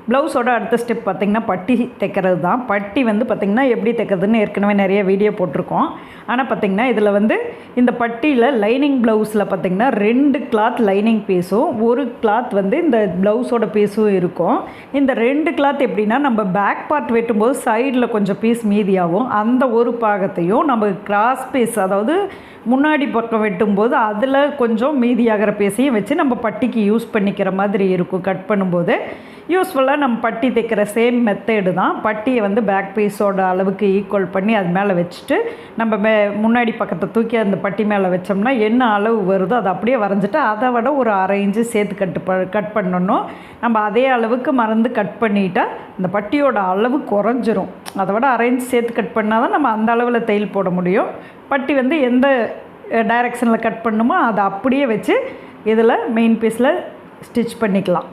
ப்ளவுஸோட அடுத்த ஸ்டெப் பார்த்திங்கன்னா பட்டி தைக்கிறது தான். பட்டி வந்து பார்த்திங்கன்னா எப்படி தைக்கிறதுன்னு ஏற்கனவே நிறைய வீடியோ போட்டிருக்கோம். ஆனால் பார்த்திங்கன்னா இதில் வந்து இந்த பட்டியில் லைனிங் ப்ளவுஸில் பார்த்திங்கன்னா 2 கிளாத் லைனிங் பீஸும் 1 கிளாத் வந்து இந்த ப்ளவுஸோட பீஸும் இருக்கும். இந்த 2 கிளாத் எப்படின்னா நம்ம பேக் பார்ட் வெட்டும்போது சைடில் கொஞ்சம் பீஸ் மீதியாகும். அந்த ஒரு பாகத்தையும் நம்ம கிராஸ் பீஸ் அதாவது முன்னாடி பக்கம் வெட்டும்போது அதில் கொஞ்சம் மீதியாகிற பீஸையும் வச்சு நம்ம பட்டிக்கு யூஸ் பண்ணிக்கிற மாதிரி இருக்கும். கட் பண்ணும்போது யூஸ்ஃபுல்லாக நம்ம பட்டி தைக்கிற சேம் மெத்தேடு தான். பட்டியை வந்து பேக் பீஸோட அளவுக்கு ஈக்குவல் பண்ணி அது மேலே வச்சுட்டு நம்ம முன்னாடி பக்கத்தை தூக்கி அந்த பட்டி மேலே வச்சோம்னா என்ன அளவு வருதோ அதை அப்படியே வரைஞ்சிட்டு அதை விட ஒரு 1/2 இன்ச்சு சேர்த்து கட் பண்ணணும். நம்ம அதே அளவுக்கு மறந்து கட் பண்ணிட்டா அந்த பட்டியோட அளவு குறைஞ்சிரும். அதை விட 1/2 இன்ச்சு சேர்த்து கட் பண்ணால் தான் நம்ம அந்த அளவில் தையல் போட முடியும். பட்டி வந்து எந்த டைரெக்ஷனில் கட் பண்ணுமோ அதை அப்படியே வச்சு இதில் மெயின் பீஸில் ஸ்டிச் பண்ணிக்கலாம்.